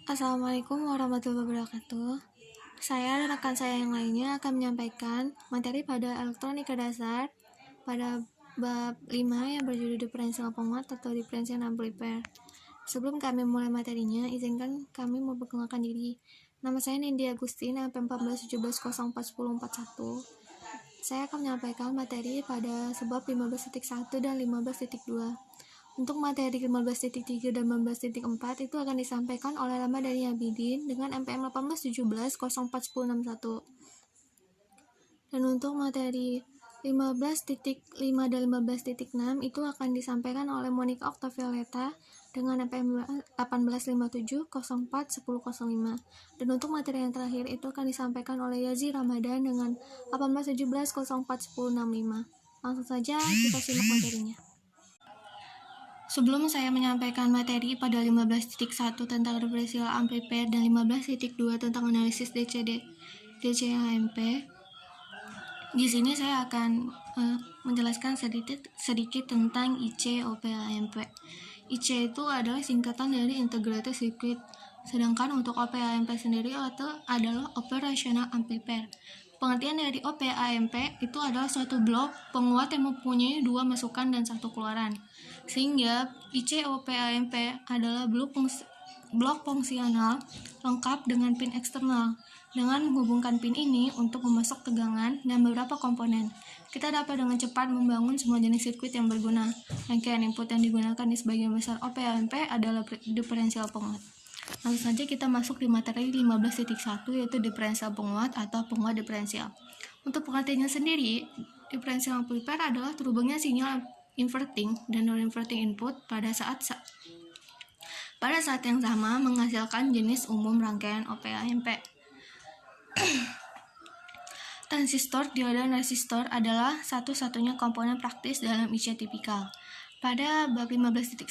Assalamualaikum warahmatullahi wabarakatuh. Saya dan rekan saya yang lainnya akan menyampaikan materi pada elektronika dasar pada bab 5 yang berjudul diferensial penguat atau diferensial amplifier. Sebelum kami mulai materinya, izinkan kami memperkenalkan diri. Nama saya Nindi Agustin, LP 1417041041. Saya akan menyampaikan materi pada sebab 15.1 dan 15.2. Untuk materi 15.3 dan 15.4 itu akan disampaikan oleh Rama Dani Abidin dengan MPM 1817041061. Dan untuk materi 15.5 dan 15.6 itu akan disampaikan oleh Monica Octavioleta dengan MPM 1857041005. Dan untuk materi yang terakhir itu akan disampaikan oleh Yazi Ramadan dengan 1817041065. Langsung saja kita simak materinya. Sebelum saya menyampaikan materi pada 15.1 tentang diferensial amplifier dan 15.2 tentang analisis DCAMP, di sini saya akan menjelaskan sedikit tentang IC-OP-AMP. IC itu adalah singkatan dari integrated circuit, sedangkan untuk OP-AMP sendiri adalah operational amplifier. Pengertian dari OP-AMP itu adalah suatu blok penguat yang mempunyai dua masukan dan satu keluaran. Sehingga IC-OP-AMP adalah blok fungsional lengkap dengan pin eksternal. Dengan menghubungkan pin ini untuk memasok tegangan dan beberapa komponen, kita dapat dengan cepat membangun semua jenis sirkuit yang berguna. Rangkaian input yang digunakan di sebagian besar OP-AMP adalah diferensial penguat. Langsung saja kita masuk di materi 15.1 yaitu diferensial penguat atau penguat diferensial. Untuk pengertiannya sendiri, diferensial amplifier adalah terhubungnya sinyal inverting dan non-inverting input pada saat yang sama menghasilkan jenis umum rangkaian OP-AMP. Transistor, dioda, dan resistor adalah satu-satunya komponen praktis dalam IC tipikal. Pada bab 15.1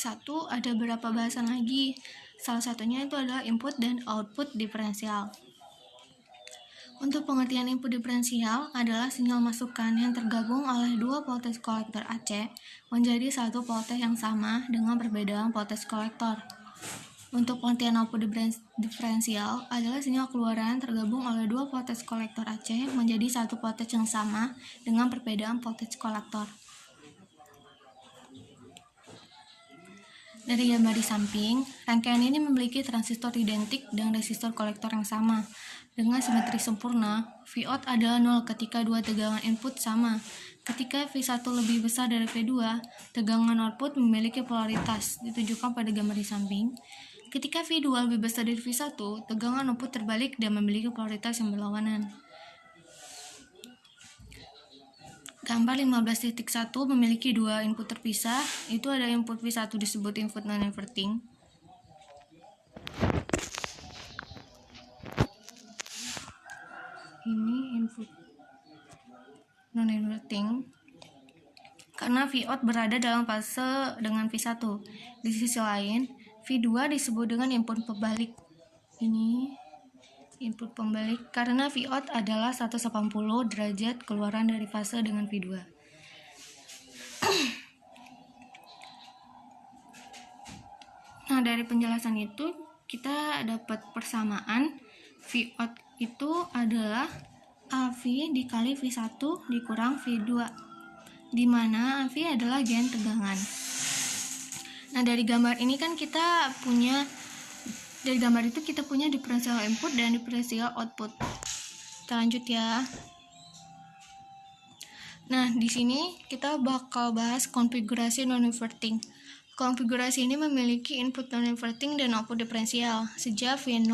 ada beberapa bahasan lagi. Salah satunya itu adalah input dan output diferensial. Untuk pengertian input diferensial adalah sinyal masukan yang tergabung oleh dua voltage kolektor AC menjadi satu voltage yang sama dengan perbedaan voltage kolektor. Untuk pengertian output diferensial adalah sinyal keluaran tergabung oleh dua voltage kolektor AC menjadi satu voltage yang sama dengan perbedaan voltage kolektor. Dari gambar di samping, rangkaian ini memiliki transistor identik dan resistor kolektor yang sama. Dengan simetri sempurna, Vout adalah 0 ketika dua tegangan input sama. Ketika V1 lebih besar dari V2, tegangan output memiliki polaritas, ditunjukkan pada gambar di samping. Ketika V2 lebih besar dari V1, tegangan output terbalik dan memiliki polaritas yang berlawanan. Gambar 15.1 memiliki dua input terpisah, itu ada input V1 disebut input non-inverting. Ini input non-inverting karena Vout berada dalam fase dengan V1. Di sisi lain, V2 disebut dengan input pembalik. Ini input pembalik karena Vout adalah 180 derajat keluaran dari fase dengan V2. Nah, dari penjelasan itu kita dapat persamaan Vout itu adalah AV dikali V1 dikurang V2, di mana AV adalah gain tegangan. Nah, dari gambar ini kan kita punya diferensial input dan diferensial output. Kita lanjut ya. Nah, di sini kita bakal bahas konfigurasi non-inverting. Konfigurasi ini memiliki input non-inverting dan output diferensial sejak V0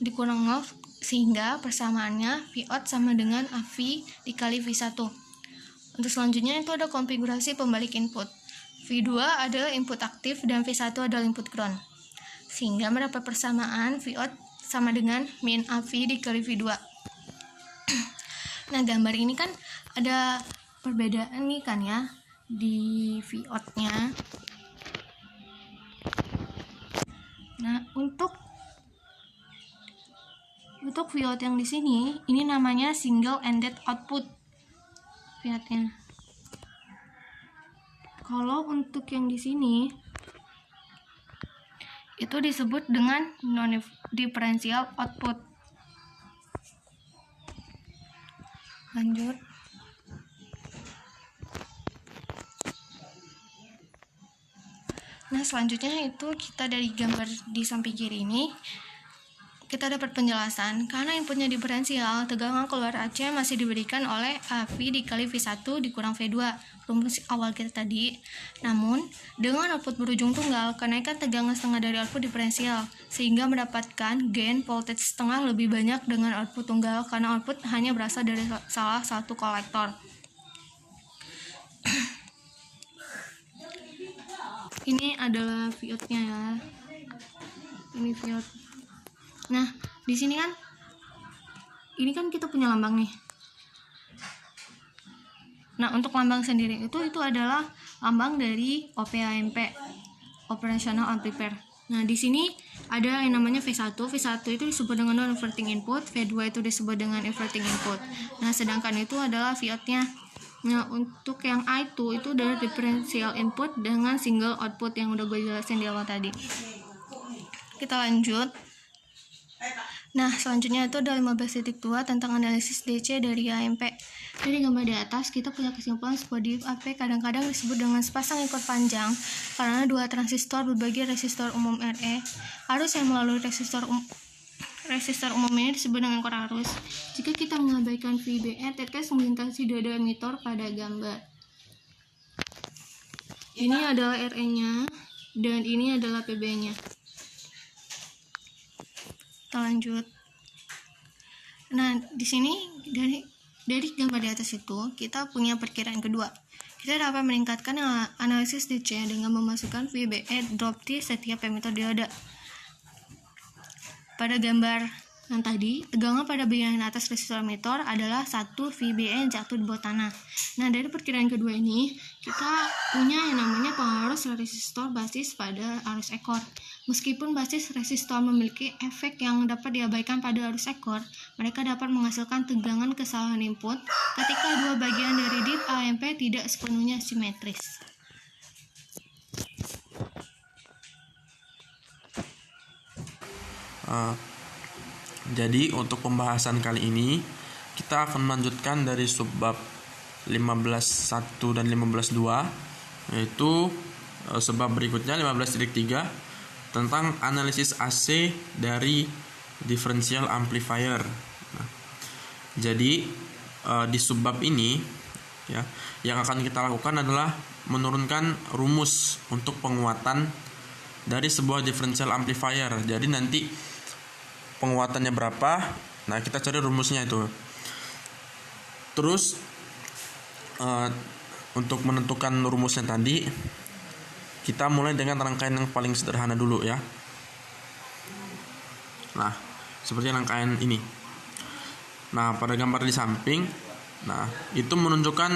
dikurang 0 sehingga persamaannya Vout sama dengan AV dikali V1. Untuk selanjutnya itu ada konfigurasi pembalik input. V2 adalah input aktif dan V1 adalah input ground. Sehingga mendapat persamaan Vout sama dengan min AV dikali V2. Nah, gambar ini kan ada perbedaan nih kan ya di Vout-nya. Nah, untuk Vout yang di sini, ini namanya single ended output Vout-nya. Kalau untuk yang di sini, itu disebut dengan non-differential output. Lanjut. Nah, selanjutnya itu kita dari gambar di samping kiri ini kita dapat penjelasan karena inputnya diferensial, tegangan keluar AC masih diberikan oleh AV dikali V1 dikurang V2, rumus awal kita tadi. Namun, dengan output berujung tunggal, kenaikan tegangan setengah dari output diferensial, sehingga mendapatkan gain voltage setengah lebih banyak dengan output tunggal karena output hanya berasal dari salah satu kolektor. Ini adalah field-nya ya. Ini field. Nah, di sini kan ini kan kita punya lambang nih. Nah, untuk lambang sendiri itu adalah lambang dari OP-AMP, Operational Amplifier. Nah, di sini ada yang namanya V1. V1 itu disebut dengan non-inverting input, V2 itu disebut dengan inverting input. Nah, sedangkan itu adalah field-nya. Nah, untuk yang I2 itu adalah differential input dengan single output yang udah gue jelasin di awal tadi. Kita lanjut. Nah, selanjutnya itu ada 15.2 tentang analisis DC dari AMP. Dari gambar di atas, kita punya kesimpulan sebuah DIP kadang-kadang disebut dengan sepasang ikut panjang karena dua transistor berbagi resistor umum RE. Arus yang melalui resistor umum ini disebut dengan core arus. Jika kita mengabaikan VBE, terkait melintasi dua emitor pada gambar. Ini adalah RE-nya dan ini adalah PB-nya. Kita lanjut. Nah, di sini dari gambar di atas itu kita punya perkiraan kedua. Kita dapat meningkatkan analisis DC dengan memasukkan VBE drop di setiap emitter dioda. Pada gambar yang tadi, tegangan pada bagian atas resistor emitor adalah 1 VBE yang jatuh di bawah tanah. Nah, dari perkiraan kedua ini, kita punya yang namanya pengarus resistor basis pada arus ekor. Meskipun basis resistor memiliki efek yang dapat diabaikan pada arus ekor, mereka dapat menghasilkan tegangan kesalahan input ketika dua bagian dari DIP AMP tidak sepenuhnya simetris. Jadi untuk pembahasan kali ini kita akan melanjutkan dari subbab 15.1 dan 15.2, yaitu sebab berikutnya 15.3 tentang analisis AC dari differential amplifier. Nah, jadi di subbab ini ya, yang akan kita lakukan adalah menurunkan rumus untuk penguatan dari sebuah differential amplifier. Jadi nanti penguatannya berapa, nah kita cari rumusnya itu. Terus untuk menentukan rumusnya tadi, kita mulai dengan rangkaian yang paling sederhana dulu ya. Nah, seperti rangkaian ini. Nah, pada gambar di samping, nah itu menunjukkan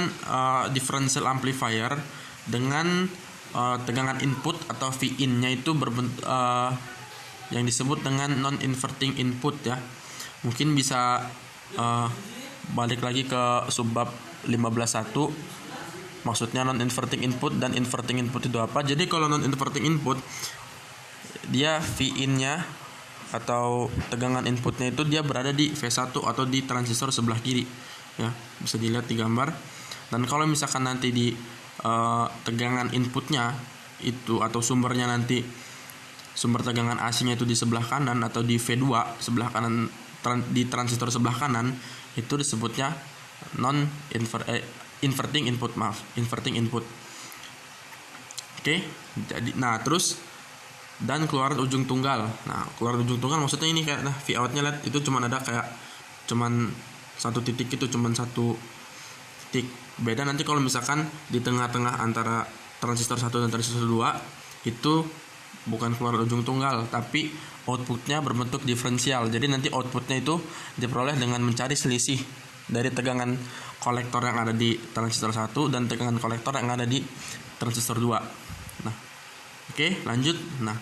differential amplifier dengan tegangan input atau V-in-nya itu berbentuk yang disebut dengan non-inverting input ya. Mungkin bisa balik lagi ke subbab 15.1, maksudnya non-inverting input dan inverting input itu apa. Jadi kalau non-inverting input, dia V-in-nya atau tegangan inputnya itu dia berada di V1 atau di transistor sebelah kiri ya, bisa dilihat di gambar. Dan kalau misalkan nanti di tegangan inputnya itu atau sumbernya nanti sumber tegangan AC-nya itu di sebelah kanan atau di V2 sebelah kanan di transistor sebelah kanan, itu disebutnya inverting input. Oke, jadi nah terus dan keluaran ujung tunggal. Nah, keluaran ujung tunggal maksudnya ini kayak V out-nya lihat itu cuman ada kayak cuman satu titik itu, cuman satu titik. Beda nanti kalau misalkan di tengah-tengah antara transistor 1 dan transistor 2 itu bukan keluar ujung tunggal, tapi outputnya berbentuk diferensial. Jadi nanti outputnya itu diperoleh dengan mencari selisih dari tegangan kolektor yang ada di transistor 1 dan tegangan kolektor yang ada di transistor 2. Nah, oke, lanjut. Nah,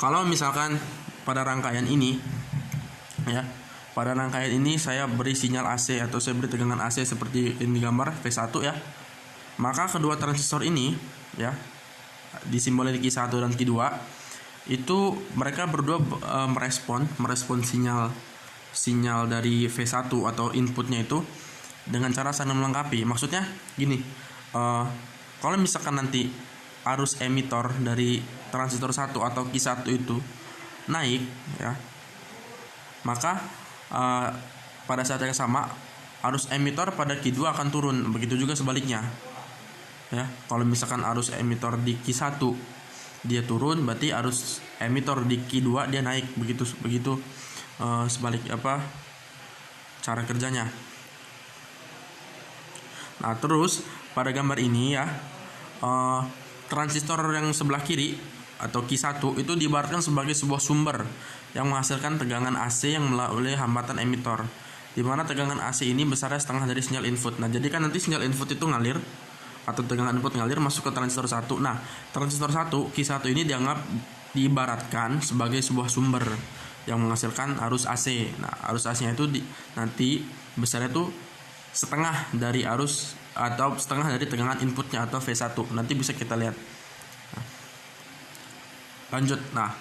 kalau misalkan pada rangkaian ini ya, pada rangkaian ini saya beri sinyal AC atau saya beri tegangan AC seperti ini gambar V1 ya. Maka kedua transistor ini ya, disimbolkan Q1 dan Q2 itu mereka berdua merespon sinyal dari V1 atau inputnya itu dengan cara saling melengkapi. Maksudnya gini, kalau misalkan nanti arus emitor dari transistor 1 atau Q1 itu naik ya, maka pada saat yang sama arus emitor pada Q2 akan turun. Begitu juga sebaliknya ya. Kalau misalkan arus emitor di Q1 dia turun, berarti arus emitor di Q2 dia naik. Begitu sebalik cara kerjanya. Nah, terus pada gambar ini ya, transistor yang sebelah kiri atau Q1 itu diibaratkan sebagai sebuah sumber yang menghasilkan tegangan AC yang melalui hambatan emitor, di mana tegangan AC ini besarnya setengah dari sinyal input. Nah, jadi kan nanti sinyal input itu ngalir atau tegangan input ngalir masuk ke transistor 1. Nah, transistor 1 Q1 ini diibaratkan sebagai sebuah sumber yang menghasilkan arus AC. Nah, arus AC-nya itu nanti besarnya itu setengah dari arus atau setengah dari tegangan inputnya atau V1. Nanti bisa kita lihat. Lanjut. Nah,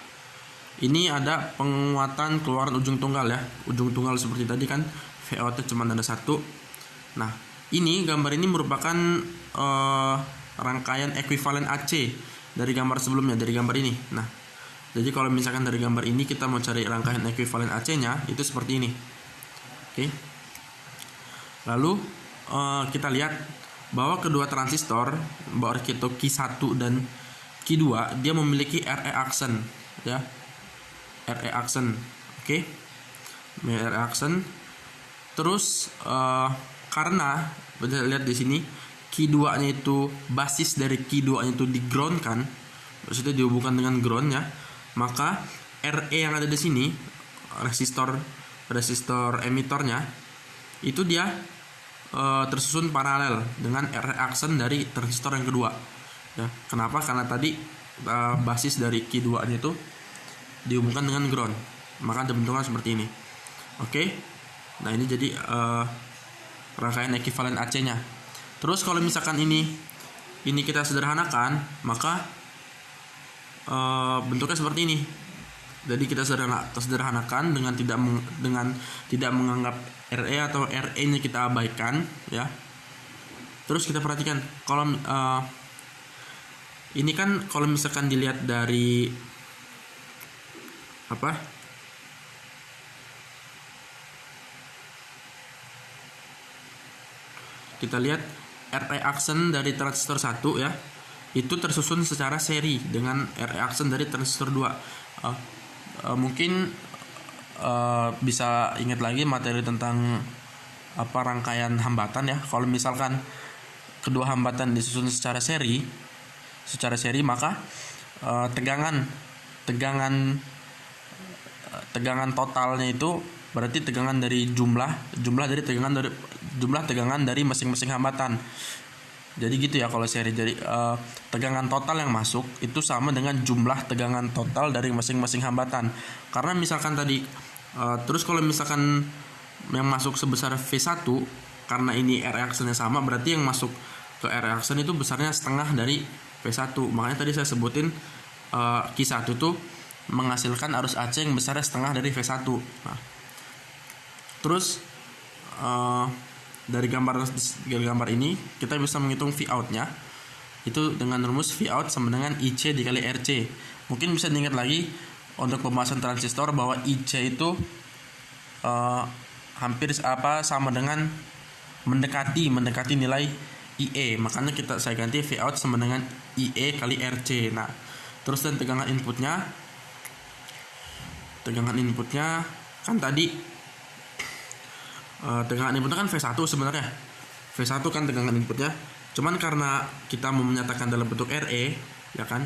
ini ada penguatan keluaran ujung tunggal ya. Ujung tunggal seperti tadi kan Vout cuma ada satu. Nah, ini gambar ini merupakan rangkaian ekuivalen AC dari gambar sebelumnya, dari gambar ini. Nah, jadi kalau misalkan dari gambar ini kita mau cari rangkaian ekuivalen AC-nya, itu seperti ini. Oke. Lalu kita lihat bahwa kedua transistor, baik itu Q1 dan Q2, dia memiliki RE aksen ya. RE aksen. Oke. RE aksen. Terus karena bisa lihat di sini Q2-nya itu basis dari Q2-nya itu di ground kan, maksudnya dihubungkan dengan ground ya, maka RE yang ada di sini, resistor emitornya itu dia tersusun paralel dengan RE aksen dari transistor yang kedua ya. Kenapa? Karena tadi basis dari Q2-nya itu dihubungkan dengan ground, maka ada bentuknya seperti ini. Oke. Nah, ini jadi rangkaian ekuivalen AC-nya. Terus kalau misalkan ini kita sederhanakan, maka bentuknya seperti ini. Jadi kita sederhanakan dengan tidak menganggap RE atau RE-nya kita abaikan ya. Terus kita perhatikan kalau ini kan kalau misalkan dilihat dari kita lihat RE aksen dari transistor 1 ya, itu tersusun secara seri dengan RE aksen dari transistor 2. Mungkin bisa ingat lagi materi tentang rangkaian hambatan ya. Kalau misalkan kedua hambatan disusun secara seri, maka tegangan totalnya itu berarti tegangan dari jumlah tegangan dari masing-masing hambatan. Jadi gitu ya kalau seri. Jadi tegangan total yang masuk itu sama dengan jumlah tegangan total dari masing-masing hambatan. Karena misalkan tadi terus kalau misalkan yang masuk sebesar V1, karena ini RE aksennya sama, berarti yang masuk ke RE aksen itu besarnya setengah dari V1. Makanya tadi saya sebutin Q1 itu menghasilkan arus AC yang besarnya setengah dari V1. Nah, terus dari gambar ini kita bisa menghitung Vout-nya itu dengan rumus Vout sama dengan IC dikali RC. Mungkin bisa diingat lagi untuk pembahasan transistor bahwa IC itu hampir sama dengan mendekati nilai IE. Makanya saya ganti Vout sama dengan IE kali RC. Nah, terus dan tegangan inputnya kan tadi tegangan inputnya kan V1 sebenarnya. V1 kan tegangan inputnya. Cuman karena kita mau menyatakan dalam bentuk RE, ya kan?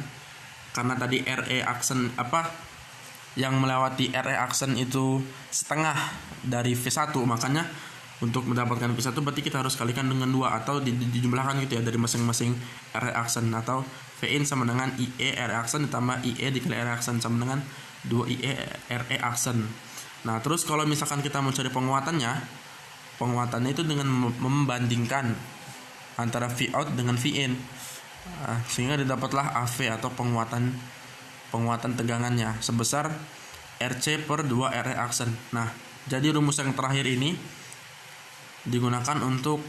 Karena tadi RE aksen yang melewati RE aksen itu setengah dari V1, makanya untuk mendapatkan V1 berarti kita harus kalikan dengan 2 atau dijumlahkan gitu ya dari masing-masing RE aksen, atau Vin sama dengan IE RE aksen ditambah IE dikali RE aksen sama dengan 2 IE RE aksen. Nah, terus kalau misalkan kita mau cari penguatannya itu dengan membandingkan antara Vout dengan Vin. Sehingga didapatlah AV atau penguatan penguatan tegangannya sebesar RC per 2 RE aksen. Nah, jadi rumus yang terakhir ini digunakan untuk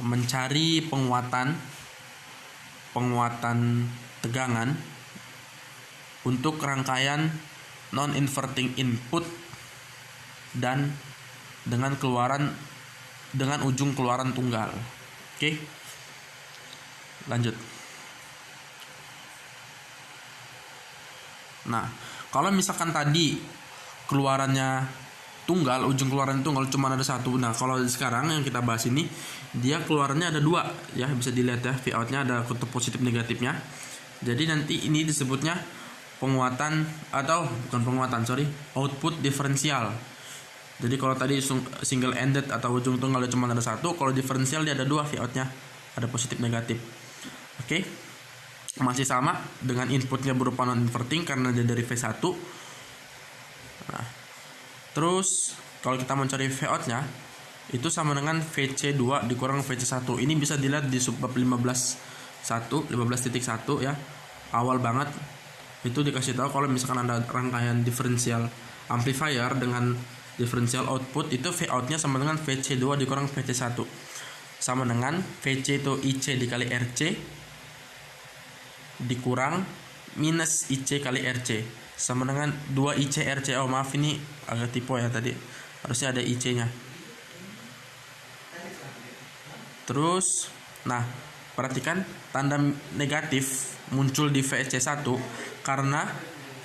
mencari penguatan tegangan untuk rangkaian non-inverting input dan dengan ujung keluaran tunggal. Oke. Lanjut. Nah, kalau misalkan tadi keluarannya tunggal, ujung keluaran tunggal cuma ada satu. Nah, kalau sekarang yang kita bahas ini, dia keluarannya ada dua, ya bisa dilihat ya, V outnya ada kutub positif negatifnya. Jadi nanti ini disebutnya output diferensial. Jadi kalau tadi single ended atau ujung tunggal cuma ada satu, kalau diferensial dia ada dua, V outnya ada positif negatif. Oke. Masih sama dengan inputnya berupa non inverting karena dia dari V1. Nah, terus kalau kita mencari V outnya itu sama dengan VC2 dikurang VC1. Ini bisa dilihat di subbab 15.1 ya. Awal banget itu dikasih tahu kalau misalkan ada rangkaian diferensial amplifier dengan diferensial output, itu V outnya sama dengan VC2 dikurang VC1, sama dengan VC itu IC dikali RC dikurang minus IC kali RC, sama dengan 2 IC RC. Oh maaf, ini agak typo ya, tadi harusnya ada IC nya. Terus nah perhatikan tanda negatif muncul di VC1 karena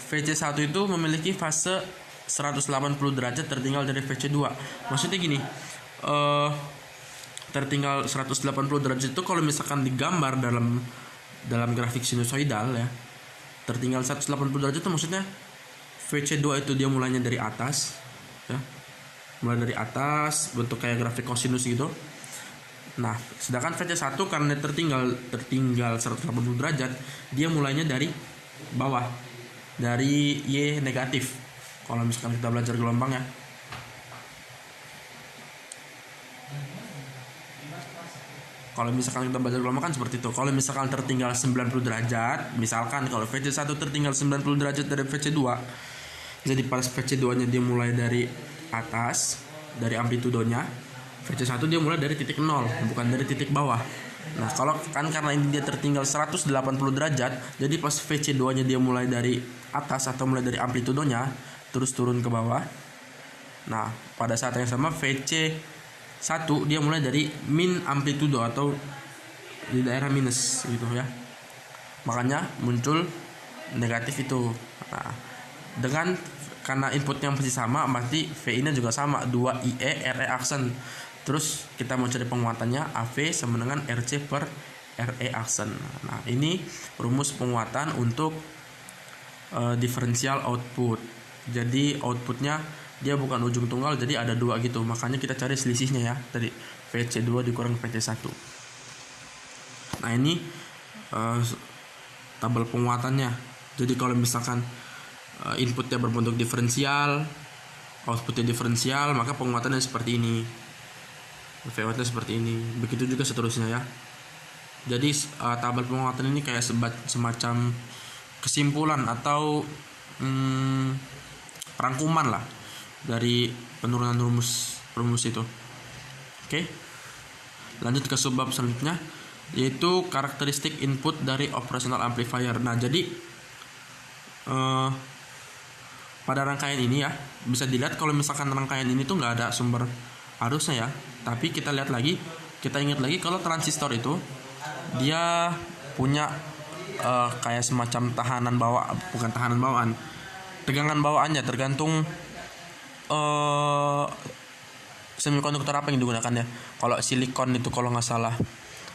VC1 itu memiliki fase 180 derajat tertinggal dari VC2. Maksudnya gini, tertinggal 180 derajat itu kalau misalkan digambar dalam grafik sinusoidal ya, tertinggal 180 derajat itu maksudnya VC2 itu dia mulainya dari atas ya, mulai dari atas bentuk kayak grafik kosinus gitu. Nah, sedangkan VC1 karena tertinggal 180 derajat, dia mulainya dari bawah, dari Y negatif. Kalau misalkan kita belajar gelombang ya. Kalau misalkan kita belajar gelombang kan seperti itu. Kalau misalkan tertinggal 90 derajat, misalkan kalau VC1 tertinggal 90 derajat dari VC2, jadi pas VC2 nya dia mulai dari atas, dari amplitudonya, VC1 dia mulai dari titik 0, bukan dari titik bawah. Nah, kalau kan karena ini dia tertinggal 180 derajat, jadi pas VC2 nya dia mulai dari atas atau mulai dari amplitudonya terus turun ke bawah. Nah, pada saat yang sama VC1 dia mulai dari min amplitudo atau di daerah minus gitu ya. Makanya muncul negatif itu. Nah, karena inputnya masih sama, berarti VI-nya juga sama, 2IE RE aksen. Terus kita mau cari penguatannya, AV sama dengan RC per RE aksen. Nah, ini rumus penguatan untuk diferensial output. Jadi outputnya dia bukan ujung tunggal, jadi ada dua gitu. Makanya kita cari selisihnya ya, tadi VC2 dikurang VC1. Nah, ini tabel penguatannya. Jadi kalau misalkan inputnya berbentuk diferensial, outputnya diferensial, maka penguatannya seperti ini. V-outnya seperti ini. Begitu juga seterusnya ya. Jadi tabel penguatan ini kayak semacam kesimpulan atau rangkuman lah dari penurunan rumus itu. Oke. Lanjut ke subbab selanjutnya, yaitu karakteristik input dari operational amplifier. Nah, jadi pada rangkaian ini ya, bisa dilihat kalau misalkan rangkaian ini tuh nggak ada sumber arusnya ya. Tapi kita ingat lagi kalau transistor itu dia punya kayak semacam tegangan bawaannya tergantung semikonduktor apa yang digunakan ya. Kalau silikon itu kalau nggak salah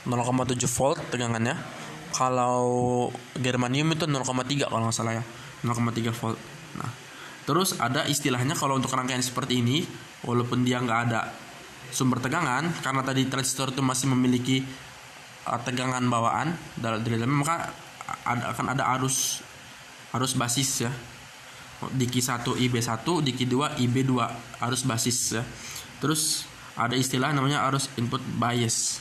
0,7 volt tegangannya, kalau germanium itu 0,3 kalau nggak salah ya, 0,3 volt. Nah, terus ada istilahnya kalau untuk rangkaian seperti ini, walaupun dia nggak ada sumber tegangan, karena tadi transistor itu masih memiliki tegangan bawaan dari dalamnya, maka akan ada arus basis ya, di Q1 IB1, di Q2 IB2, arus basis ya. Terus ada istilah namanya arus input bias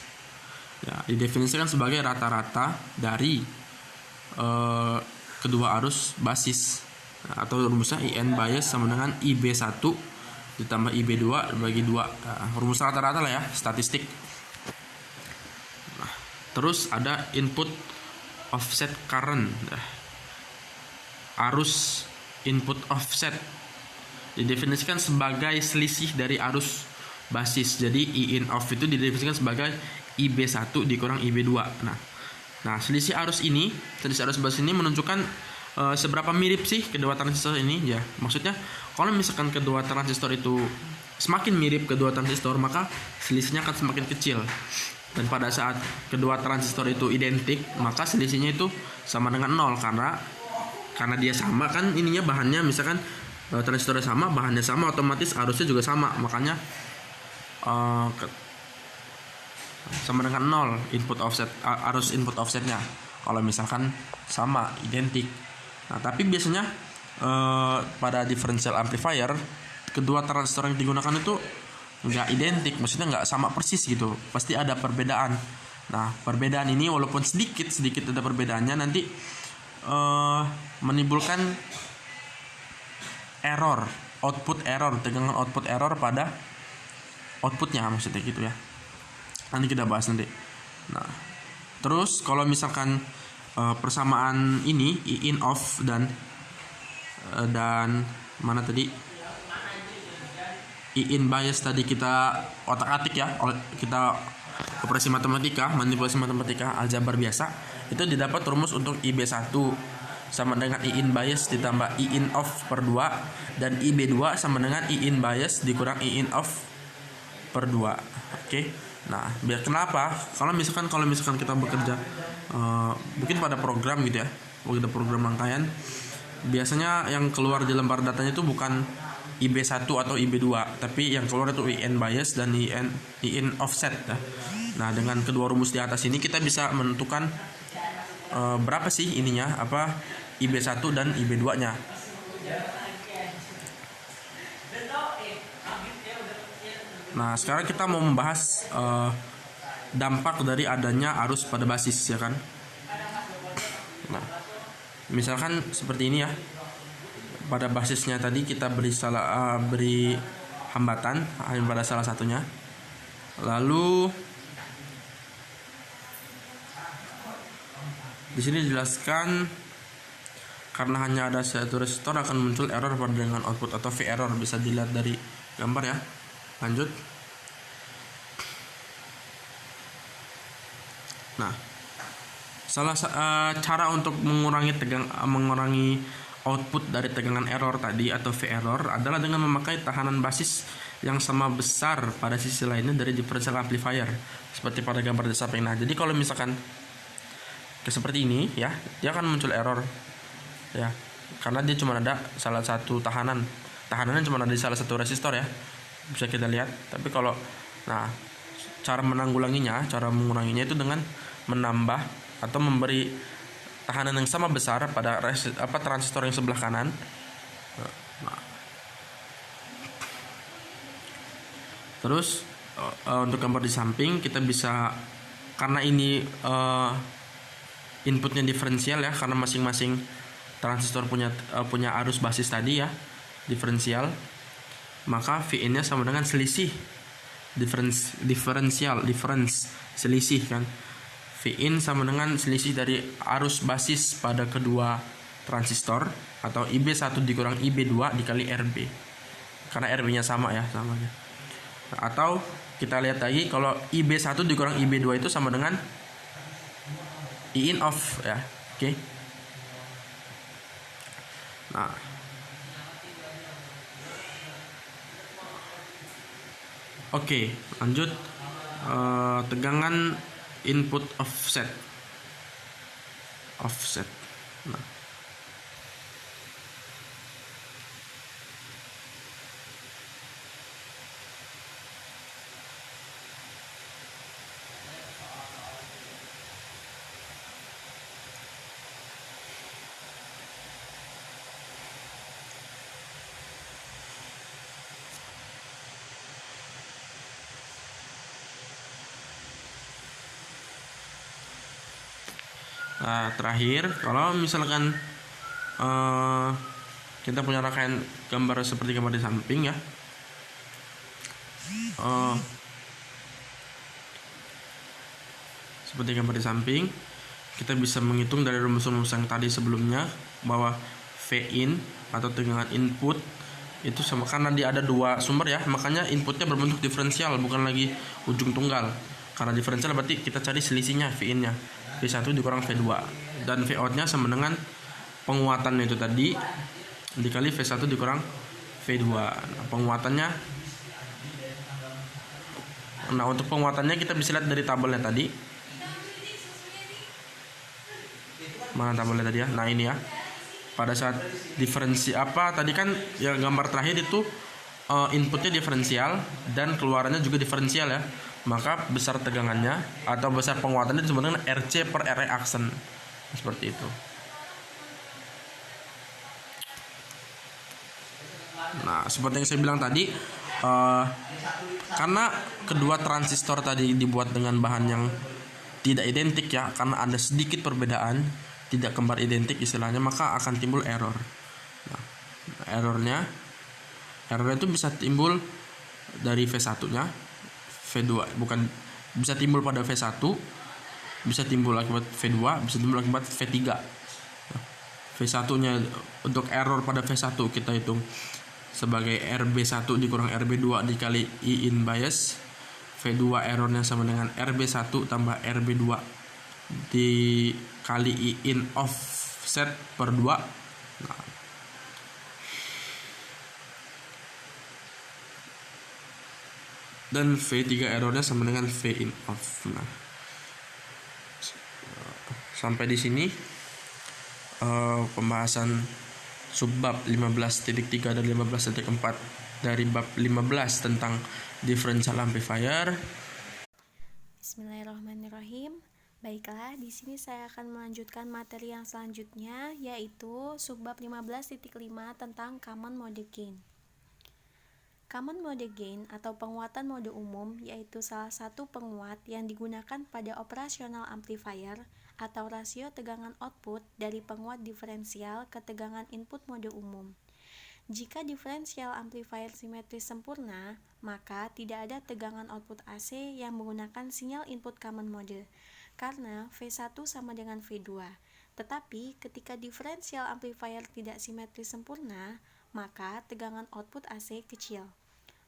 ya, didefinisikan sebagai rata-rata dari kedua arus basis. Nah, atau rumusnya IN bias sama dengan IB1 ditambah IB2 bagi 2. Nah, rumus rata-rata lah ya, statistik. Nah, terus ada input offset current. Nah, arus input offset didefinisikan sebagai selisih dari arus basis. Jadi IN off itu didefinisikan sebagai IB1 dikurang IB2. Nah, selisih arus basis ini menunjukkan seberapa mirip sih kedua transistor ini ya. Maksudnya kalau misalkan kedua transistor itu semakin mirip kedua transistor, maka selisihnya akan semakin kecil. Dan pada saat kedua transistor itu identik, maka selisihnya itu sama dengan 0 karena dia sama kan ininya, bahannya misalkan transistornya sama, bahannya sama, otomatis arusnya juga sama, makanya sama dengan 0 input offset, arus input offsetnya kalau misalkan sama, identik. Nah, tapi biasanya pada differential amplifier kedua transistor yang digunakan itu nggak identik, maksudnya nggak sama persis gitu, pasti ada perbedaan. Nah, perbedaan ini walaupun sedikit ada perbedaannya, nanti menimbulkan error, tegangan output error pada outputnya, maksudnya gitu ya. Nanti kita bahas nanti. Nah, terus kalau misalkan persamaan ini IN off dan mana tadi IN bias tadi kita otak-atik ya, kita manipulasi matematika aljabar biasa, itu didapat rumus untuk IB1 sama dengan IN bias ditambah IN off per 2, dan IB2 sama dengan IN bias dikurang IN off per 2. Oke. Nah, biar kenapa? Kalau misalkan kita bekerja mungkin pada program gitu ya, pada program rangkaian, biasanya yang keluar di lembar datanya itu bukan IB1 atau IB2, tapi yang keluar itu IN bias dan IN offset ya. Nah, dengan kedua rumus di atas ini kita bisa menentukan berapa sih ininya, IB1 dan IB2-nya. Nah, sekarang kita mau membahas dampak dari adanya arus pada basis ya kan. Nah, misalkan seperti ini ya. Pada basisnya tadi kita beri hambatan hanya pada salah satunya. Lalu di sini dijelaskan karena hanya ada satu resistor akan muncul error pada dengan output atau V error, bisa dilihat dari gambar ya. Lanjut. Nah, cara untuk mengurangi output dari tegangan error tadi atau V error adalah dengan memakai tahanan basis yang sama besar pada sisi lainnya dari differential amplifier, seperti pada gambar di samping. Nah, jadi kalau misalkan seperti ini ya, dia akan muncul error ya, karena dia cuma ada salah satu tahanannya cuma ada di salah satu resistor ya, bisa kita lihat. Tapi kalau cara menguranginya itu dengan menambah atau memberi tahanan yang sama besar pada transistor yang sebelah kanan. Terus untuk gambar di samping kita bisa, karena ini inputnya diferensial ya, karena masing-masing transistor punya arus basis tadi ya, diferensial, maka Vin-nya sama dengan selisih selisih kan. Vin sama dengan selisih dari arus basis pada kedua transistor, atau IB1 dikurang IB2 dikali RB, karena RB-nya sama ya, samanya. Atau kita lihat lagi, kalau IB1 dikurang IB2 itu sama dengan IN off ya. Oke. Nah, oke, lanjut. Tegangan input offset. Nah, terakhir, kalau misalkan kita punya rangkaian gambar seperti gambar di samping ya. Seperti gambar di samping, kita bisa menghitung dari rumus-rumus yang tadi sebelumnya bahwa V in atau tegangan input itu sama, karena dia ada dua sumber ya, makanya inputnya berbentuk diferensial, bukan lagi ujung tunggal. Karena diferensial berarti kita cari selisihnya, V in nya V1 dikurang V2, dan V out nya sama dengan penguatan itu tadi dikali V1 dikurang V2. Nah, penguatannya, untuk penguatannya kita bisa lihat dari tabelnya tadi. Mana tabelnya tadi ya? Nah ini ya, pada saat diferensi tadi kan yang gambar terakhir itu inputnya diferensial dan keluarannya juga diferensial ya, maka besar tegangannya atau besar penguatannya disebut dengan RC per R reaction, seperti itu. Nah seperti yang saya bilang tadi, karena kedua transistor tadi dibuat dengan bahan yang tidak identik ya, karena ada sedikit perbedaan, tidak kembar identik istilahnya, maka akan timbul error. Nah, errornya itu bisa timbul dari V1 nya, V2 bukan, bisa timbul pada V1, bisa timbul akibat V2, bisa timbul akibat V3. Nah, V1 nya untuk error pada V1 kita hitung sebagai RB1 dikurang RB2 dikali I in bias. V2 errornya sama dengan RB1 tambah RB2 dikali I in offset per 2. Nah, dan V3 errornya sama dengan V in off. Nah, sampai di sini pembahasan subbab 15.3 dan 15.4 dari bab 15 tentang differential amplifier. Bismillahirrahmanirrahim. Baiklah, di sini saya akan melanjutkan materi yang selanjutnya, yaitu subbab 15.5 tentang common mode gain. Common mode gain atau penguatan mode umum yaitu salah satu penguat yang digunakan pada operasional amplifier atau rasio tegangan output dari penguat diferensial ke tegangan input mode umum. Jika diferensial amplifier simetris sempurna, maka tidak ada tegangan output AC yang menggunakan sinyal input common mode, karena V1 sama dengan V2. Tetapi ketika diferensial amplifier tidak simetris sempurna, maka tegangan output AC kecil.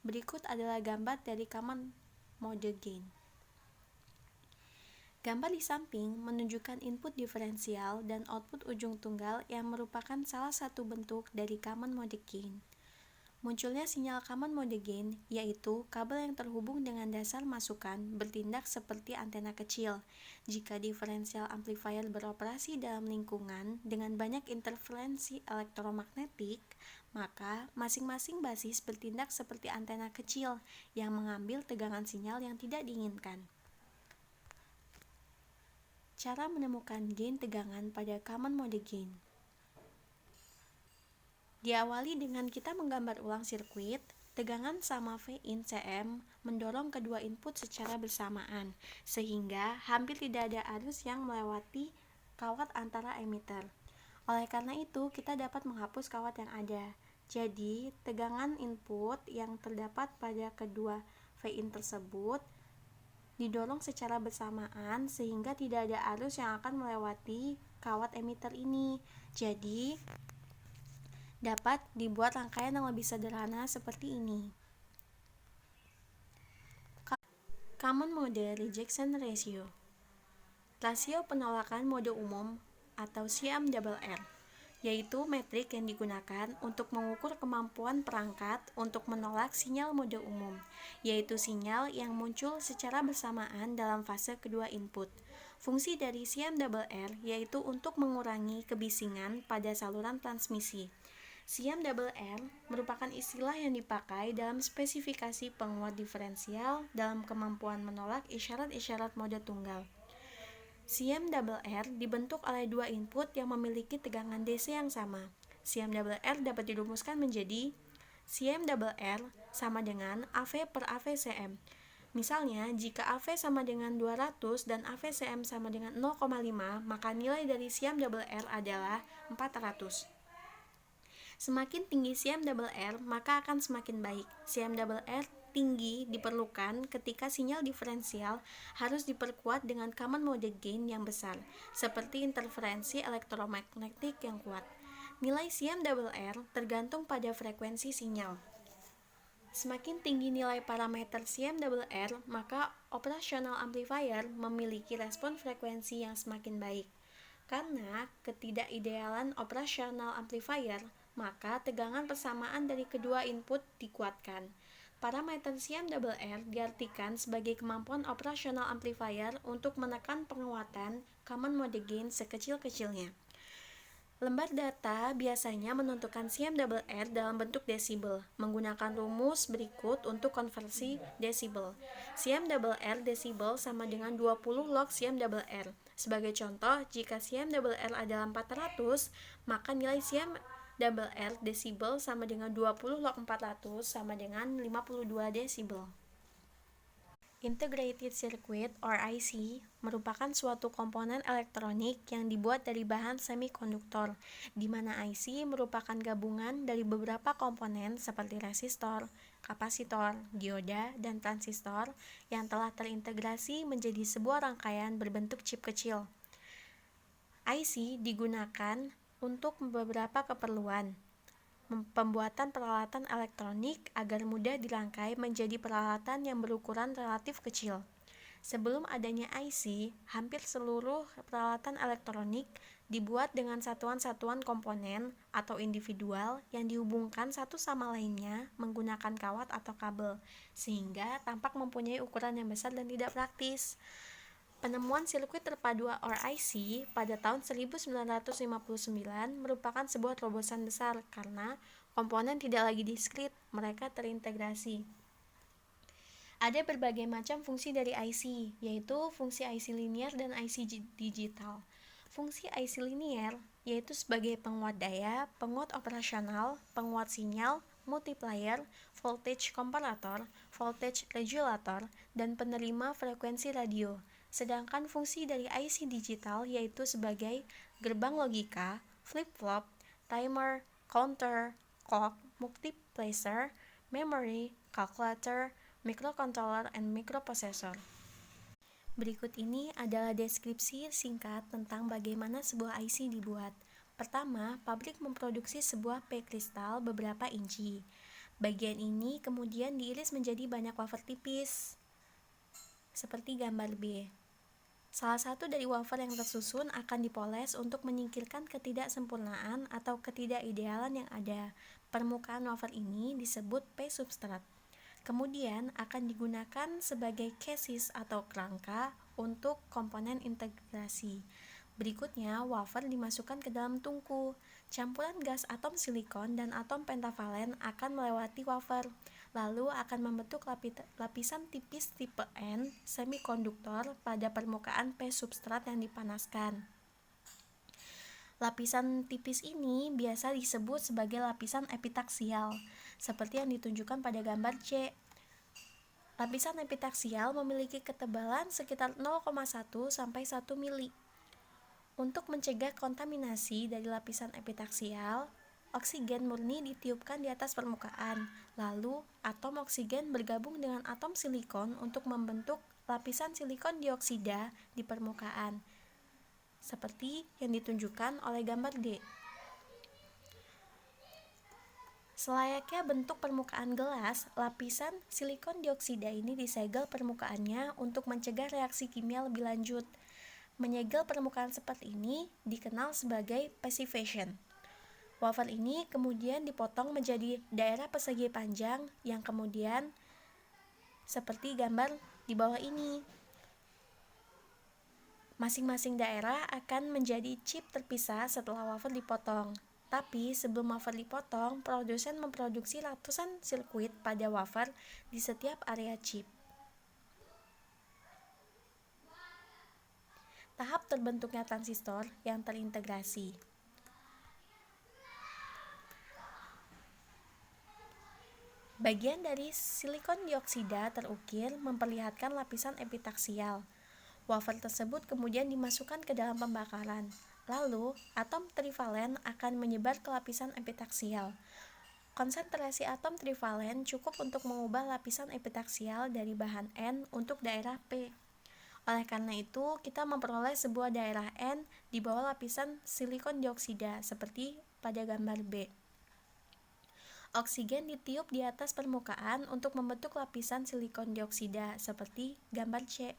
Berikut adalah gambar dari common mode gain. Gambar di samping menunjukkan input diferensial dan output ujung tunggal yang merupakan salah satu bentuk dari common mode gain. Munculnya sinyal common mode gain yaitu kabel yang terhubung dengan dasar masukan bertindak seperti antena kecil. Jika diferensial amplifier beroperasi dalam lingkungan dengan banyak interferensi elektromagnetik, maka masing-masing basis bertindak seperti antena kecil yang mengambil tegangan sinyal yang tidak diinginkan. Cara menemukan gain tegangan pada common mode gain. Diawali dengan kita menggambar ulang sirkuit, tegangan sama V in Cm mendorong kedua input secara bersamaan, sehingga hampir tidak ada arus yang melewati kawat antara emitter. Oleh karena itu, kita dapat menghapus kawat yang ada. Jadi, tegangan input yang terdapat pada kedua V in tersebut didorong secara bersamaan sehingga tidak ada arus yang akan melewati kawat emitter ini. Jadi dapat dibuat rangkaian yang lebih sederhana seperti ini. Common mode rejection ratio. Rasio penolakan mode umum atau CMRR, yaitu metrik yang digunakan untuk mengukur kemampuan perangkat untuk menolak sinyal mode umum, yaitu sinyal yang muncul secara bersamaan dalam fase kedua input. Fungsi dari CMRR yaitu untuk mengurangi kebisingan pada saluran transmisi. CMRR merupakan istilah yang dipakai dalam spesifikasi penguat diferensial dalam kemampuan menolak isyarat-isyarat mode tunggal. CMRR dibentuk oleh dua input yang memiliki tegangan DC yang sama. CMRR dapat dirumuskan menjadi CMRR sama dengan AV per AVCM. Misalnya, jika AV sama dengan 200 dan AVCM sama dengan 0,5, maka nilai dari CMRR adalah 400. Semakin tinggi CMRR, maka akan semakin baik. CMRR tinggi diperlukan ketika sinyal diferensial harus diperkuat dengan common mode gain yang besar, seperti interferensi elektromagnetik yang kuat. Nilai CMRR tergantung pada frekuensi sinyal. Semakin tinggi nilai parameter CMRR, maka operational amplifier memiliki respon frekuensi yang semakin baik. Karena ketidakidealan operational amplifier, maka tegangan persamaan dari kedua input dikuatkan. Parameter CMRR diartikan sebagai kemampuan operational amplifier untuk menekan penguatan common mode gain sekecil-kecilnya. Lembar data biasanya menentukan CMRR dalam bentuk desibel, menggunakan rumus berikut untuk konversi desibel. CMRR desibel sama dengan 20 log CMRR. Sebagai contoh, jika CMRR adalah 400, maka nilai CMRR desibel sama dengan 20 log 400 sama dengan 52 desibel. Integrated Circuit or IC merupakan suatu komponen elektronik yang dibuat dari bahan semikonduktor, di mana IC merupakan gabungan dari beberapa komponen seperti resistor, kapasitor, dioda, dan transistor yang telah terintegrasi menjadi sebuah rangkaian berbentuk chip kecil. IC digunakan untuk beberapa keperluan. Pembuatan peralatan elektronik agar mudah dirangkai menjadi peralatan yang berukuran relatif kecil. Sebelum adanya IC, hampir seluruh peralatan elektronik dibuat dengan satuan-satuan komponen atau individual yang dihubungkan satu sama lainnya menggunakan kawat atau kabel, sehingga tampak mempunyai ukuran yang besar dan tidak praktis. Penemuan sirkuit terpadu or IC pada tahun 1959 merupakan sebuah terobosan besar karena komponen tidak lagi diskrit, mereka terintegrasi. Ada berbagai macam fungsi dari IC, yaitu fungsi IC linear dan IC digital. Fungsi IC linear yaitu sebagai penguat daya, penguat operasional, penguat sinyal, multiplier, voltage comparator, voltage regulator, dan penerima frekuensi radio. Sedangkan fungsi dari IC digital yaitu sebagai gerbang logika, flip-flop, timer, counter, clock, multiplexer, memory, calculator, microcontroller, and microprocessor. Berikut ini adalah deskripsi singkat tentang bagaimana sebuah IC dibuat. Pertama, pabrik memproduksi sebuah P kristal beberapa inci. Bagian ini kemudian diiris menjadi banyak wafer tipis, seperti gambar B. Salah satu dari wafer yang tersusun akan dipoles untuk menyingkirkan ketidaksempurnaan atau ketidakidealan yang ada. Permukaan wafer ini disebut P-substrat. Kemudian akan digunakan sebagai chassis atau kerangka untuk komponen integrasi. Berikutnya, wafer dimasukkan ke dalam tungku. Campuran gas atom silikon dan atom pentavalen akan melewati wafer, lalu akan membentuk lapisan tipis tipe N semikonduktor pada permukaan P substrat yang dipanaskan. Lapisan tipis ini biasa disebut sebagai lapisan epitaksial, seperti yang ditunjukkan pada gambar C. Lapisan epitaksial memiliki ketebalan sekitar 0,1 sampai 1 mili. Untuk mencegah kontaminasi dari lapisan epitaksial, oksigen murni ditiupkan di atas permukaan, lalu atom oksigen bergabung dengan atom silikon untuk membentuk lapisan silikon dioksida di permukaan, seperti yang ditunjukkan oleh gambar D. Selayaknya bentuk permukaan gelas, lapisan silikon dioksida ini disegel permukaannya untuk mencegah reaksi kimia lebih lanjut. Menyegel permukaan seperti ini dikenal sebagai passivation. Wafer ini kemudian dipotong menjadi daerah persegi panjang yang kemudian seperti gambar di bawah ini. Masing-masing daerah akan menjadi chip terpisah setelah wafer dipotong. Tapi sebelum wafer dipotong, produsen memproduksi ratusan sirkuit pada wafer di setiap area chip. Tahap terbentuknya transistor yang terintegrasi. Bagian dari silikon dioksida terukir memperlihatkan lapisan epitaksial. Wafer tersebut kemudian dimasukkan ke dalam pembakaran. Lalu, atom trivalen akan menyebar ke lapisan epitaksial. Konsentrasi atom trivalen cukup untuk mengubah lapisan epitaksial dari bahan N untuk daerah P. Oleh karena itu, kita memperoleh sebuah daerah N di bawah lapisan silikon dioksida seperti pada gambar B. Oksigen ditiup di atas permukaan untuk membentuk lapisan silikon dioksida seperti gambar C.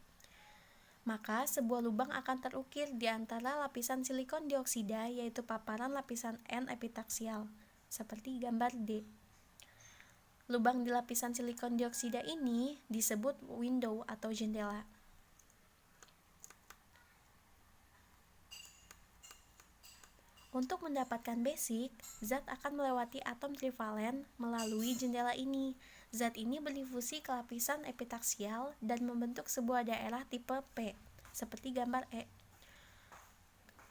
Maka sebuah lubang akan terukir di antara lapisan silikon dioksida, yaitu paparan lapisan N epitaksial seperti gambar D. Lubang di lapisan silikon dioksida ini disebut window atau jendela. Untuk mendapatkan basic, zat akan melewati atom trivalen melalui jendela ini. Zat ini berdifusi ke lapisan epitaksial dan membentuk sebuah daerah tipe P, seperti gambar E.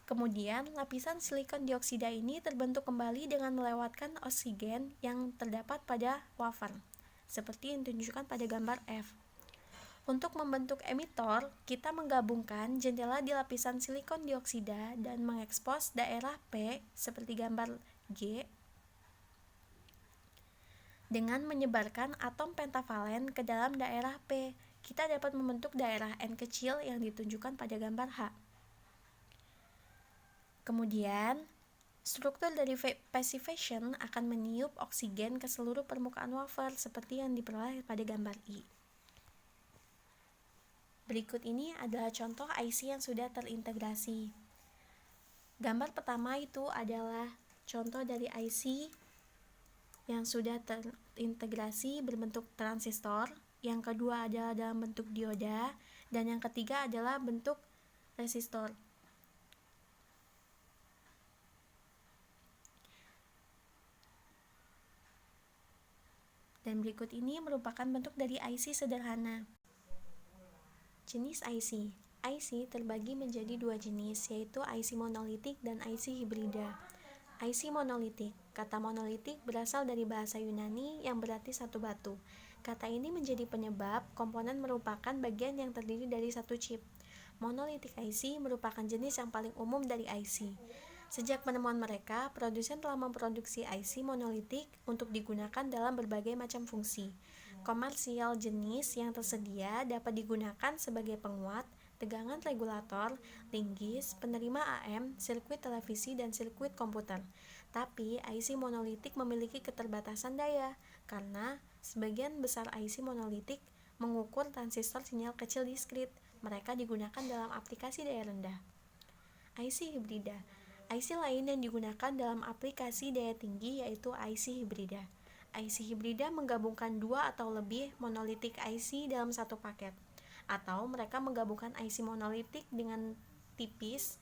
Kemudian, lapisan silikon dioksida ini terbentuk kembali dengan melewatkan oksigen yang terdapat pada wafer, seperti yang ditunjukkan pada gambar F. Untuk membentuk emitor, kita menggabungkan jendela di lapisan silikon dioksida dan mengekspos daerah P seperti gambar G dengan menyebarkan atom pentavalen ke dalam daerah P. Kita dapat membentuk daerah N kecil yang ditunjukkan pada gambar H. Kemudian, struktur dari passivation akan meniup oksigen ke seluruh permukaan wafer seperti yang diperoleh pada gambar I. Berikut ini adalah contoh IC yang sudah terintegrasi. Gambar pertama itu adalah contoh dari IC yang sudah terintegrasi berbentuk transistor, yang kedua adalah dalam bentuk dioda, dan yang ketiga adalah bentuk resistor. Dan berikut ini merupakan bentuk dari IC sederhana. Jenis IC. IC terbagi menjadi dua jenis, yaitu IC monolitik dan IC hibrida. IC monolitik. Kata monolitik berasal dari bahasa Yunani yang berarti satu batu. Kata ini menjadi penyebab komponen merupakan bagian yang terdiri dari satu chip. Monolitik IC merupakan jenis yang paling umum dari IC. Sejak penemuan mereka, produsen telah memproduksi IC monolitik untuk digunakan dalam berbagai macam fungsi. Komersial jenis yang tersedia dapat digunakan sebagai penguat, tegangan regulator, linggis, penerima AM, sirkuit televisi, dan sirkuit komputer. Tapi IC monolitik memiliki keterbatasan daya karena sebagian besar IC monolitik mengukur transistor sinyal kecil diskrit. Mereka digunakan dalam aplikasi daya rendah. IC hibrida. IC lain yang digunakan dalam aplikasi daya tinggi yaitu IC hibrida. IC hibrida menggabungkan dua atau lebih monolitik IC dalam satu paket. Atau mereka menggabungkan IC monolitik dengan tipis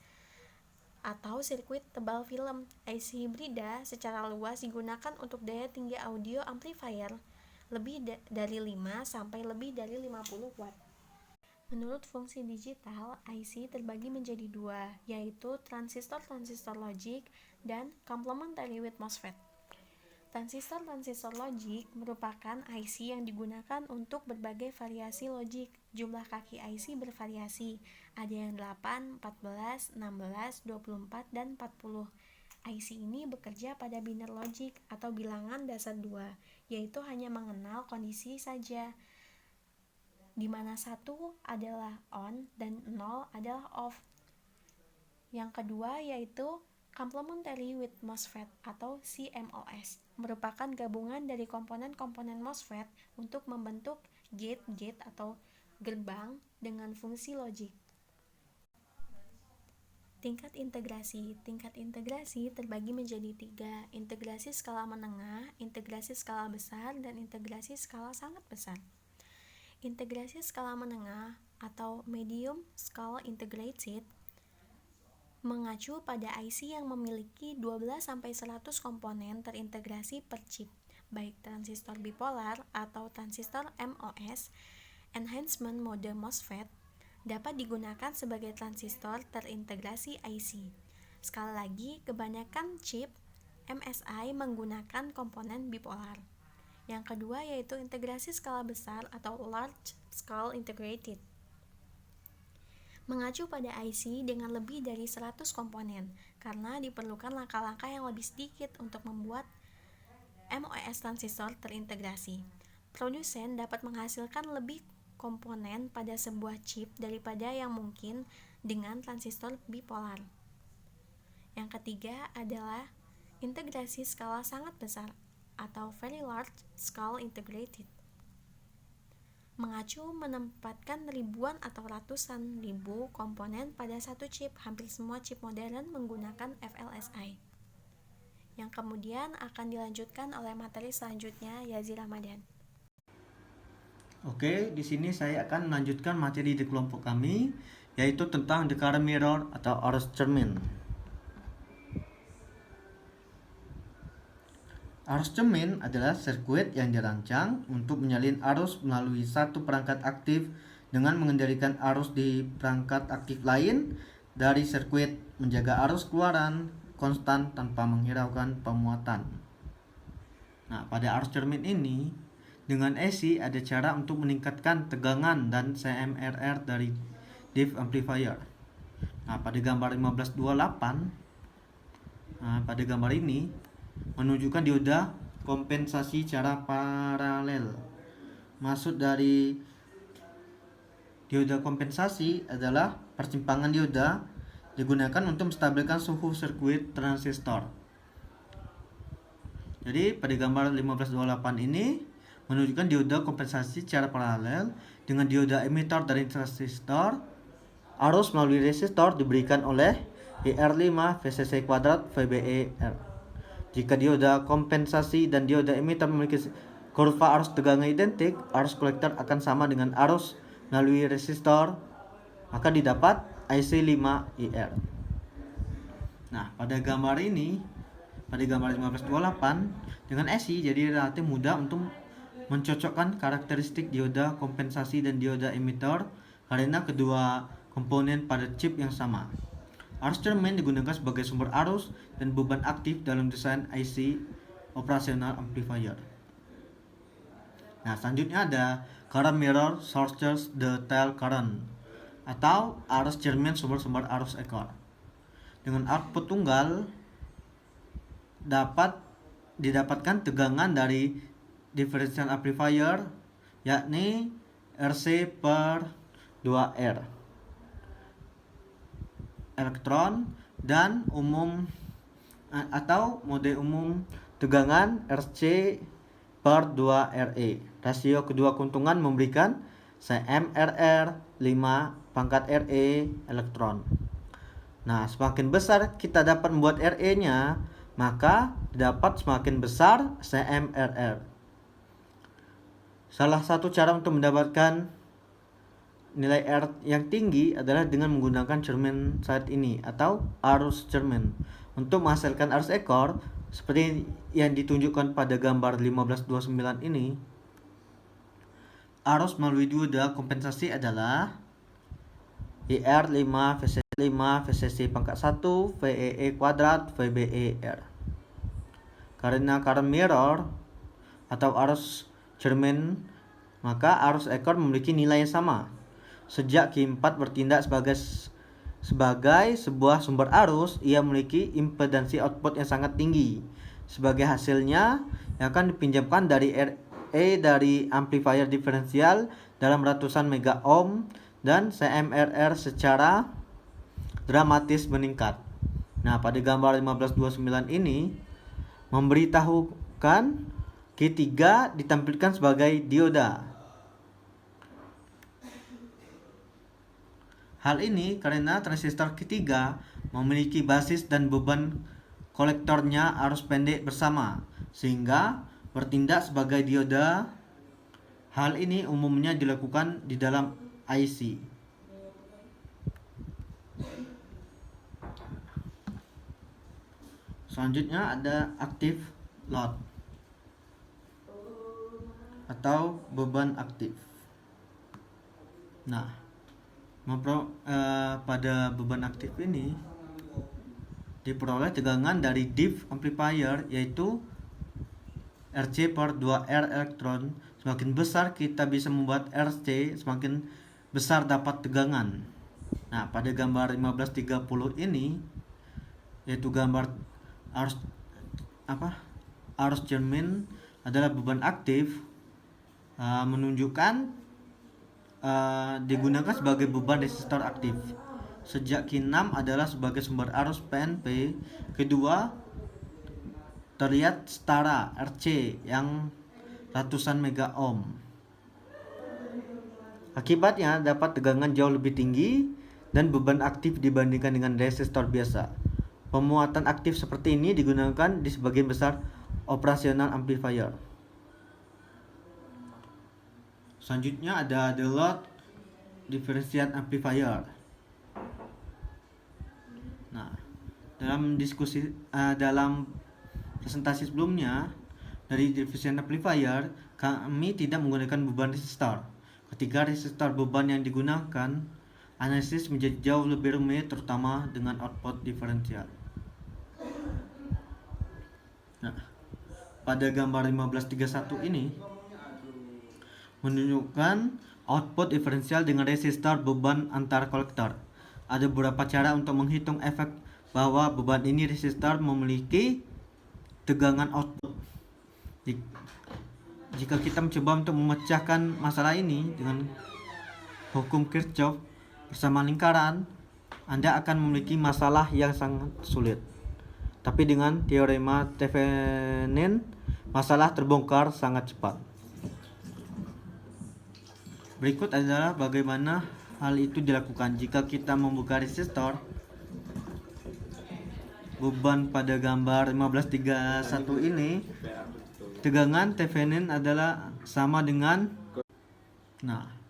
atau sirkuit tebal film. IC hibrida secara luas digunakan untuk daya tinggi audio amplifier lebih dari 5 sampai lebih dari 50 watt. Menurut fungsi digital, IC terbagi menjadi dua, yaitu transistor-transistor logic dan complementary with MOSFET. Transistor-transistor logic merupakan IC yang digunakan untuk berbagai variasi logic. Jumlah kaki IC bervariasi, ada yang 8, 14, 16, 24, dan 40. IC ini bekerja pada biner logic atau bilangan dasar 2, yaitu hanya mengenal kondisi saja, di mana 1 adalah on dan 0 adalah off. Yang kedua yaitu complementary with MOSFET atau CMOS, merupakan gabungan dari komponen-komponen MOSFET untuk membentuk gate-gate atau gerbang dengan fungsi logik. Tingkat integrasi. Tingkat integrasi terbagi menjadi 3, integrasi skala menengah, integrasi skala besar, dan integrasi skala sangat besar. Integrasi skala menengah atau medium scale integrated mengacu pada IC yang memiliki 12-100 komponen terintegrasi per chip, baik transistor bipolar atau transistor MOS. Enhancement mode MOSFET dapat digunakan sebagai transistor terintegrasi IC. Sekali lagi, kebanyakan chip MSI menggunakan komponen bipolar. Yang kedua yaitu integrasi skala besar atau large scale integrated. mengacu pada IC dengan lebih dari 100 komponen, karena diperlukan langkah-langkah yang lebih sedikit untuk membuat MOS transistor terintegrasi. Produsen dapat menghasilkan lebih komponen pada sebuah chip daripada yang mungkin dengan transistor bipolar. Yang ketiga adalah integrasi skala sangat besar atau very large scale integrated. Mengacu menempatkan ribuan atau ratusan ribu komponen pada satu chip. Hampir semua chip modern menggunakan VLSI, yang kemudian akan dilanjutkan oleh materi selanjutnya, Yazi Ramadan. Oke, di sini saya akan melanjutkan materi di kelompok kami, yaitu tentang the current mirror atau arus cermin. Arus cermin adalah sirkuit yang dirancang untuk menyalin arus melalui satu perangkat aktif dengan mengendalikan arus di perangkat aktif lain dari sirkuit, menjaga arus keluaran konstan tanpa menghiraukan pemuatan. Nah, pada arus cermin ini, dengan AC ada cara untuk meningkatkan tegangan dan CMRR dari diff amplifier. Nah, pada gambar 1528, pada gambar ini menunjukkan dioda kompensasi secara paralel. Maksud dari dioda kompensasi adalah persimpangan dioda digunakan untuk menstabilkan suhu sirkuit transistor. Jadi pada gambar 1528 ini menunjukkan dioda kompensasi secara paralel dengan dioda emitter dari transistor. Arus melalui resistor diberikan oleh IR5 VCC kuadrat VBE-R. Jika dioda kompensasi dan dioda emitter memiliki kurva arus tegangan identik, arus kolektor akan sama dengan arus melalui resistor, maka didapat IC5IR. Nah, pada gambar ini, pada gambar 1528 dengan AC, jadi relatif mudah untuk mencocokkan karakteristik dioda kompensasi dan dioda emitter karena kedua komponen pada chip yang sama. Arus cermin digunakan sebagai sumber arus dan beban aktif dalam desain IC operasional amplifier. Nah, selanjutnya ada current mirror sources the tail current atau arus cermin sumber-sumber arus ekor. Dengan output tunggal dapat didapatkan tegangan dari differential amplifier, yakni RC per 2R elektron, dan umum atau mode umum tegangan RC per 2RE. Rasio kedua keuntungan memberikan CMRR 5 pangkat RE elektron. Nah, semakin besar kita dapat membuat RE-nya, maka dapat semakin besar CMRR. Salah satu cara untuk mendapatkan nilai R yang tinggi adalah dengan menggunakan cermin saat ini atau arus cermin. Untuk menghasilkan arus ekor seperti yang ditunjukkan pada gambar 1529 ini, arus melalui dioda kompensasi adalah IR5 VCC5 VCC pangkat 1 VEE kuadrat VBE-R. Karena current mirror atau arus cermin, maka arus ekor memiliki nilai yang sama. Sejak Q4 bertindak sebagai sebuah sumber arus, ia memiliki impedansi output yang sangat tinggi. Sebagai hasilnya, yang akan dipinjamkan dari RE dari amplifier diferensial dalam ratusan mega ohm, dan CMRR secara dramatis meningkat. Nah, pada gambar 1529 ini memberitahukan Q3 ditampilkan sebagai dioda. Hal ini karena transistor Q3 memiliki basis dan beban kolektornya arus pendek bersama, sehingga bertindak sebagai dioda. Hal ini umumnya dilakukan di dalam IC. Selanjutnya ada active load atau beban aktif. Nah, pada beban aktif ini diperoleh tegangan dari diff amplifier, yaitu RC per 2R elektron. Semakin besar kita bisa membuat RC, semakin besar dapat tegangan. Nah, pada gambar 1530 ini, yaitu gambar arus arus cermin adalah beban aktif, menunjukkan digunakan sebagai beban resistor aktif. Sejak Q6 adalah sebagai sumber arus PNP. Kedua, terlihat setara RC yang ratusan mega ohm. Akibatnya dapat tegangan jauh lebih tinggi dan beban aktif dibandingkan dengan resistor biasa. Pemuatan aktif seperti ini digunakan di sebagian besar operasional amplifier. Selanjutnya ada the load differential amplifier. Nah, dalam presentasi sebelumnya dari differential amplifier, kami tidak menggunakan beban resistor. Ketika resistor beban yang digunakan, analisis menjadi jauh lebih rumit, terutama dengan output diferensial. Nah, pada gambar 1531 ini menunjukkan output diferensial dengan resistor beban antar kolektor. Ada beberapa cara untuk menghitung efek bahwa beban ini resistor memiliki tegangan output. Jika kita mencoba untuk memecahkan masalah ini dengan hukum Kirchhoff bersama lingkaran, Anda akan memiliki masalah yang sangat sulit. Tapi dengan teorema Thevenin, masalah terbongkar sangat cepat. Berikut adalah bagaimana hal itu dilakukan. Jika kita membuka resistor, beban pada gambar 1531 ini, tegangan Thevenin adalah sama dengan,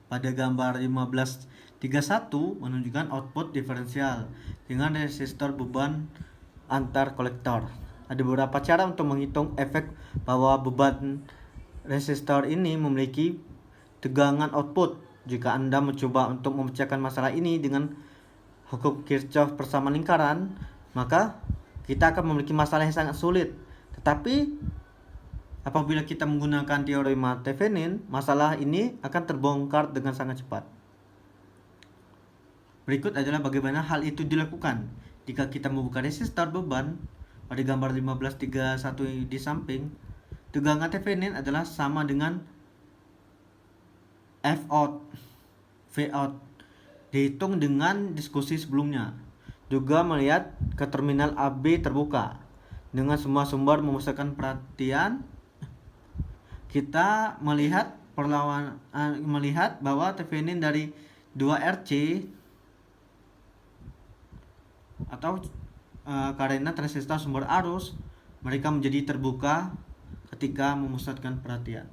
pada gambar 1531 menunjukkan output diferensial dengan resistor beban antar kolektor. Ada beberapa cara untuk menghitung efek bahwa beban resistor ini memiliki tegangan output. Jika Anda mencoba untuk memecahkan masalah ini dengan hukum Kirchhoff bersama lingkaran, maka kita akan memiliki masalah yang sangat sulit. Tetapi apabila kita menggunakan teorema Thevenin, masalah ini akan terbongkar dengan sangat cepat. Berikut adalah bagaimana hal itu dilakukan. Jika kita membuka resistor beban pada gambar 1531 di samping, tegangan Thevenin adalah sama dengan Fout, Vout, dihitung dengan diskusi sebelumnya. Juga melihat ke terminal AB terbuka. Dengan semua sumber memusatkan perhatian, kita melihat bahwa Thevenin dari 2RC atau karena transistor sumber arus, mereka menjadi terbuka ketika memusatkan perhatian.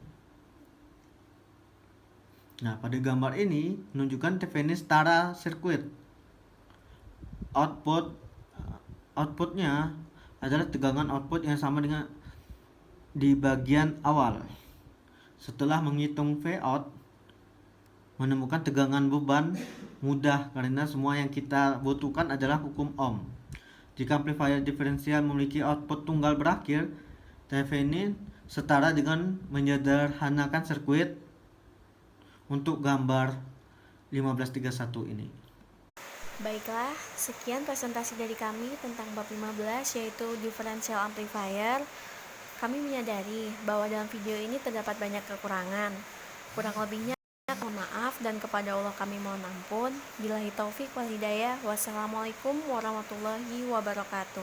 Nah, pada gambar ini menunjukkan Thevenin setara sirkuit. Outputnya adalah tegangan output yang sama dengan di bagian awal. Setelah menghitung Vout, menemukan tegangan beban mudah karena semua yang kita butuhkan adalah hukum Ohm. Jika amplifier diferensial memiliki output tunggal berakhir, Thevenin setara dengan menyederhanakan sirkuit untuk gambar 1531 ini. Baiklah, sekian presentasi dari kami tentang bab 15 yaitu differential amplifier. Kami menyadari bahwa dalam video ini terdapat banyak kekurangan. Kurang lebihnya mohon maaf dan kepada Allah kami mohon ampun. Billahi taufik wal hidayah. Wassalamualaikum warahmatullahi wabarakatuh.